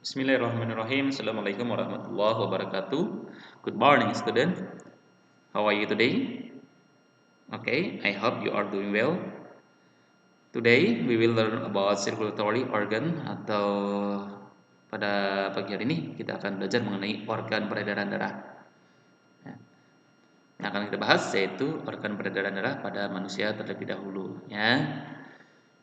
Bismillahirrahmanirrahim. Assalamualaikum warahmatullahi wabarakatuh. Good morning, student. How are you today? Okay, I hope you are doing well. Today we will learn about circulatory organ atau pada pagi hari ini kita akan belajar mengenai organ peredaran darah. Yang akan kita bahas yaitu organ peredaran darah pada manusia terlebih dahulu.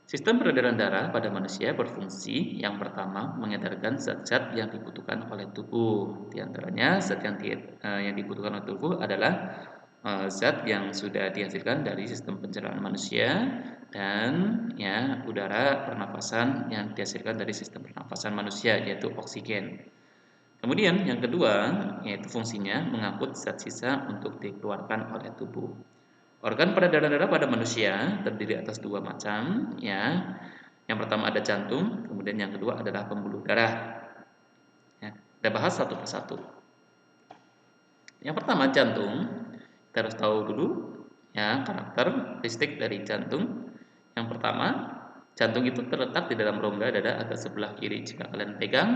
Sistem peredaran darah pada manusia berfungsi yang pertama mengedarkan zat-zat yang dibutuhkan oleh tubuh. Di antaranya zat yang dibutuhkan oleh tubuh adalah zat yang sudah dihasilkan dari sistem pencernaan manusia dan udara pernafasan yang dihasilkan dari sistem pernafasan manusia yaitu oksigen. Kemudian yang kedua yaitu fungsinya mengangkut zat sisa untuk dikeluarkan oleh tubuh. Organ peredaran darah pada manusia terdiri atas dua macam, ya. Yang pertama ada jantung, kemudian yang kedua adalah pembuluh darah. Kita bahas satu persatu. Yang pertama jantung, kita harus tahu dulu karakteristik dari jantung. Yang pertama, jantung itu terletak di dalam rongga dada agak sebelah kiri. Jika kalian pegang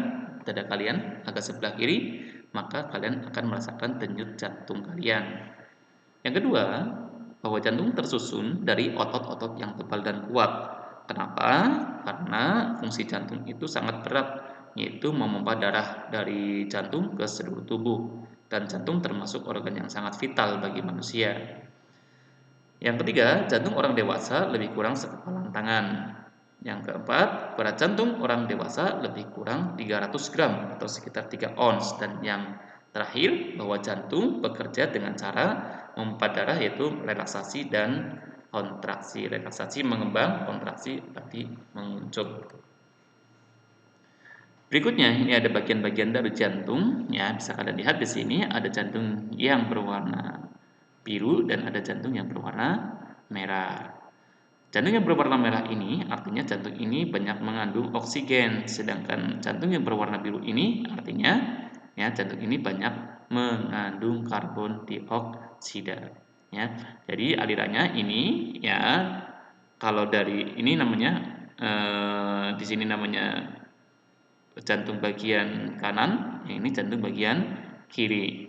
dada kalian agak sebelah kiri, maka kalian akan merasakan denyut jantung kalian. Yang kedua, bahwa jantung tersusun dari otot-otot yang tebal dan kuat. Kenapa? Karena fungsi jantung itu sangat berat, yaitu memompa darah dari jantung ke seluruh tubuh. Dan jantung termasuk organ yang sangat vital bagi manusia. Yang ketiga, jantung orang dewasa lebih kurang sekepalan tangan. Yang keempat, berat jantung orang dewasa lebih kurang 300 gram atau sekitar 3 ons. Dan yang terakhir, bahwa jantung bekerja dengan cara memompa darah yaitu relaksasi dan kontraksi. Relaksasi mengembang, kontraksi tadi menguncung. Berikutnya ini ada bagian-bagian dari jantung, bisa kalian lihat di sini ada jantung yang berwarna biru dan ada jantung yang berwarna merah. Jantung yang berwarna merah ini artinya jantung ini banyak mengandung oksigen, sedangkan jantung yang berwarna biru ini artinya jantung ini banyak mengandung karbon dioksida. Jadi alirannya ini kalau dari ini namanya di sini namanya jantung bagian kanan, ini jantung bagian kiri.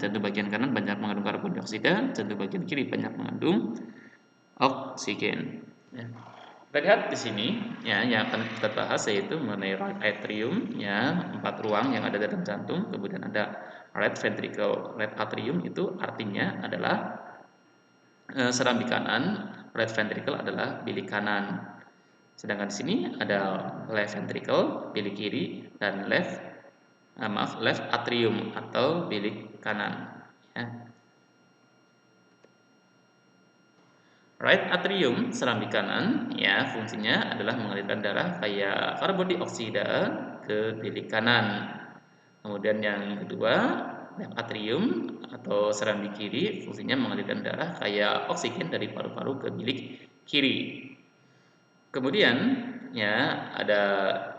Jantung bagian kanan banyak mengandung karbon dioksida, jantung bagian kiri banyak mengandung oksigen. Kita lihat di sini yang akan kita bahas yaitu mengenai right atrium, 4 ruang yang ada dalam jantung, kemudian ada right ventricle. Right atrium itu artinya adalah serambi kanan, right ventricle adalah bilik kanan. Sedangkan di sini ada left ventricle, bilik kiri, dan left atrium atau bilik kanan. Right atrium serambi kanan fungsinya adalah mengalirkan darah via karbon dioksida ke bilik kanan. Kemudian yang kedua, left atrium atau serambi kiri fungsinya mengalirkan darah via oksigen dari paru-paru ke bilik kiri. Kemudian ada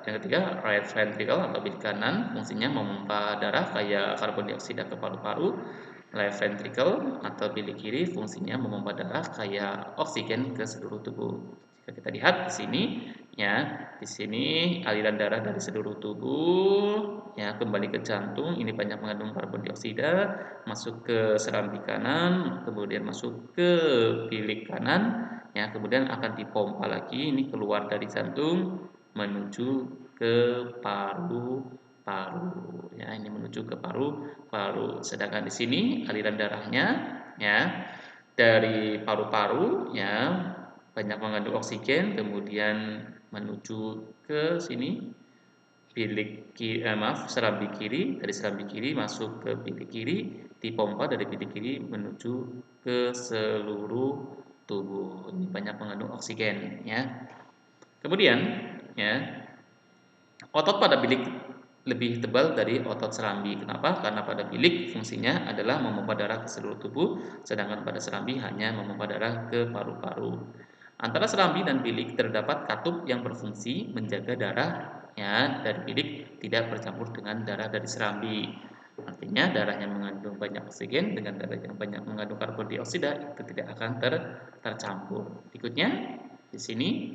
yang ketiga, right ventricle atau bilik kanan fungsinya memompa darah via karbon dioksida ke paru-paru. Left ventricle atau bilik kiri fungsinya memompa darah via oksigen ke seluruh tubuh. Jika kita lihat di sini di sini aliran darah dari seluruh tubuh kembali ke jantung, ini banyak mengandung karbon dioksida, masuk ke serambi kanan, kemudian masuk ke bilik kanan, kemudian akan dipompa lagi ini keluar dari jantung menuju ke paru-paru. Ini menuju ke paru-paru. Sedangkan di sini aliran darahnya dari paru-paru banyak mengandung oksigen, kemudian menuju ke sini serambi kiri, dari serambi kiri masuk ke bilik kiri, dipompa dari bilik kiri menuju ke seluruh tubuh. Ini banyak mengandung oksigen Kemudian otot pada bilik lebih tebal dari otot serambi. Kenapa? Karena pada bilik fungsinya adalah memompa darah ke seluruh tubuh, sedangkan pada serambi hanya memompa darah ke paru-paru. Antara serambi dan bilik terdapat katup yang berfungsi menjaga darah dari bilik tidak bercampur dengan darah dari serambi. Artinya darah yang mengandung banyak oksigen dengan darah yang banyak mengandung karbon dioksida itu tidak akan tercampur. Berikutnya di sini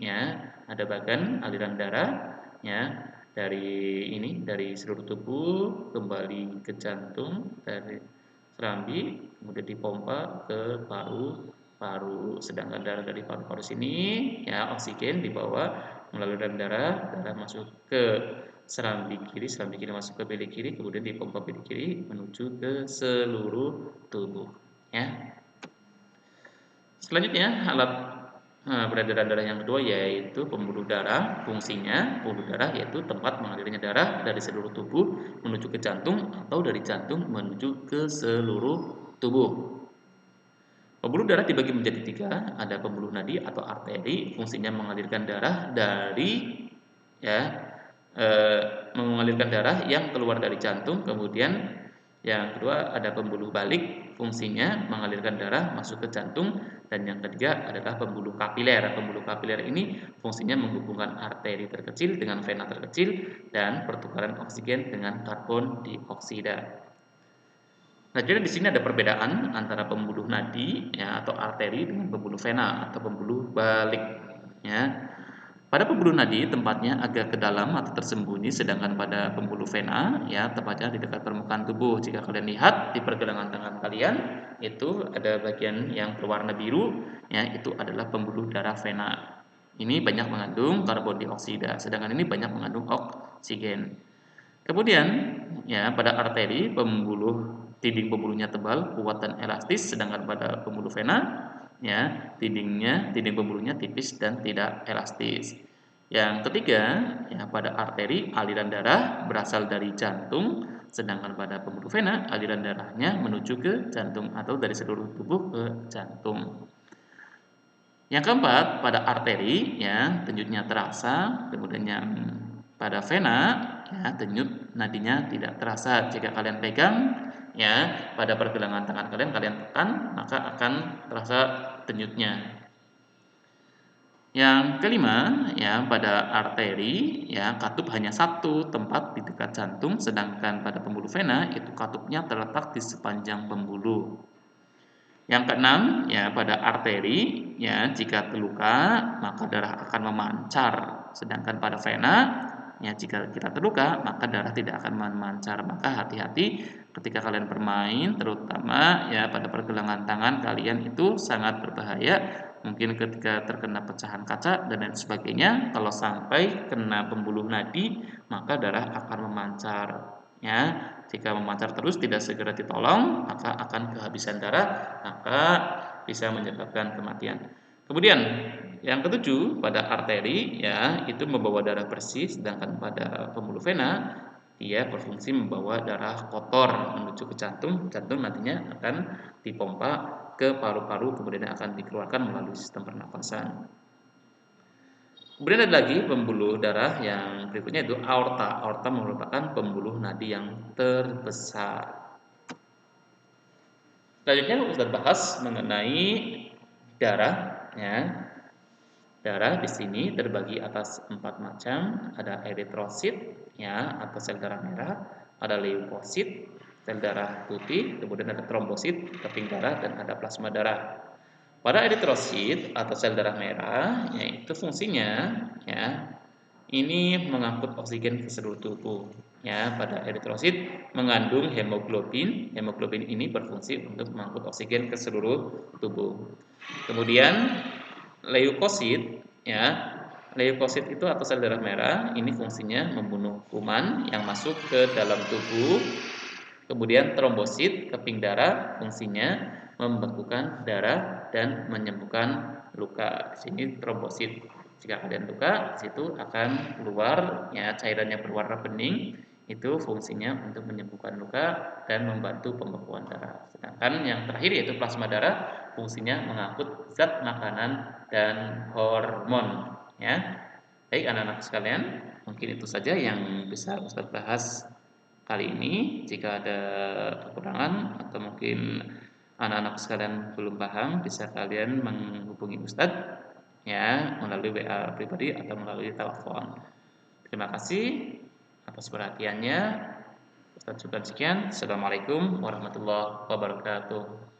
ada bagan aliran darah dari seluruh tubuh kembali ke jantung, dari serambi kemudian dipompa ke paru-paru. Sedangkan darah dari paru-paru sini ya oksigen dibawa melalui rem darah, darah masuk ke serambi kiri masuk ke bilik kiri, kemudian dipompa bilik kiri menuju ke seluruh tubuh. Ya. Selanjutnya alat peredaran darah yang kedua yaitu pembuluh darah. Fungsinya pembuluh darah yaitu tempat mengalirnya darah dari seluruh tubuh menuju ke jantung atau dari jantung menuju ke seluruh tubuh. Pembuluh darah dibagi menjadi tiga, ada pembuluh nadi atau arteri, fungsinya mengalirkan darah dari ya mengalirkan darah yang keluar dari jantung. Kemudian yang kedua ada pembuluh balik, fungsinya mengalirkan darah masuk ke jantung. Dan yang ketiga adalah pembuluh kapiler. Pembuluh kapiler ini fungsinya menghubungkan arteri terkecil dengan vena terkecil dan pertukaran oksigen dengan karbon dioksida. Nah, jadi di sini ada perbedaan antara pembuluh nadi ya atau arteri dengan pembuluh vena atau pembuluh balik ya. Pada pembuluh nadi tempatnya agak ke dalam atau tersembunyi, sedangkan pada pembuluh vena ya tepatnya di dekat permukaan tubuh. Jika kalian lihat di pergelangan tangan kalian itu ada bagian yang berwarna biru ya, itu adalah pembuluh darah vena. Ini banyak mengandung karbon dioksida, sedangkan ini banyak mengandung oksigen. Kemudian ya pada arteri dinding pembuluhnya tebal, kuat dan elastis, sedangkan pada pembuluh vena ya dinding pembuluhnya tipis dan tidak elastis. Yang ketiga ya pada arteri aliran darah berasal dari jantung, sedangkan pada pembuluh vena aliran darahnya menuju ke jantung atau dari seluruh tubuh ke jantung. Yang keempat, pada arteri ya denyutnya terasa, kemudian yang pada vena ya denyut nadinya tidak terasa. Jika kalian pegang ya pada pergelangan tangan kalian tekan maka akan terasa denyutnya. Yang kelima ya pada arteri ya katup hanya satu tempat di dekat jantung, sedangkan pada pembuluh vena itu katupnya terletak di sepanjang pembuluh. Yang keenam, ya pada arteri, ya jika terluka maka darah akan memancar. Sedangkan pada vena, ya jika kita terluka maka darah tidak akan memancar. Maka hati-hati ketika kalian bermain, terutama ya pada pergelangan tangan kalian itu sangat berbahaya. Mungkin ketika terkena pecahan kaca dan lain sebagainya, kalau sampai kena pembuluh nadi maka darah akan memancar. Ya, jika memancar terus tidak segera ditolong, maka akan kehabisan darah, maka bisa menyebabkan kematian. Kemudian yang ketujuh pada arteri ya itu membawa darah bersih, sedangkan pada pembuluh vena dia berfungsi membawa darah kotor menuju ke jantung. Jantung nantinya akan dipompa ke paru-paru, kemudian akan dikeluarkan melalui sistem pernapasan. Kemudian ada lagi pembuluh darah yang berikutnya itu aorta. Aorta merupakan pembuluh nadi yang terbesar. Selanjutnya Ustaz bahas mengenai darah. Ya. Darah di sini terbagi atas 4 macam. Ada eritrosit, ya atau sel darah merah. Ada leukosit, sel darah putih. Kemudian ada trombosit, keping darah, dan ada plasma darah. Pada eritrosit atau sel darah merah, yaitu fungsinya ya ini mengangkut oksigen ke seluruh tubuh. Ya, pada eritrosit mengandung hemoglobin. Hemoglobin ini berfungsi untuk mengangkut oksigen ke seluruh tubuh. Kemudian leukosit, ya. Leukosit itu atau sel darah merah, ini fungsinya membunuh kuman yang masuk ke dalam tubuh. Kemudian trombosit, keping darah, fungsinya membekukan darah dan menyembuhkan luka. Di sini trombosit. Jika kalian luka, di situ akan keluar ya cairan yang berwarna bening. Itu fungsinya untuk menyembuhkan luka dan membantu pembekuan darah. Sedangkan yang terakhir yaitu plasma darah, fungsinya mengangkut zat makanan dan hormon. Ya, baik anak-anak sekalian, mungkin itu saja yang bisa Ustaz bahas kali ini. Jika ada kekurangan atau mungkin anak-anak sekalian belum paham, bisa kalian menghubungi Ustadz ya melalui WA pribadi atau melalui telepon. Terima kasih atas perhatiannya. Ustadz cukup sekian. Assalamualaikum warahmatullahi wabarakatuh.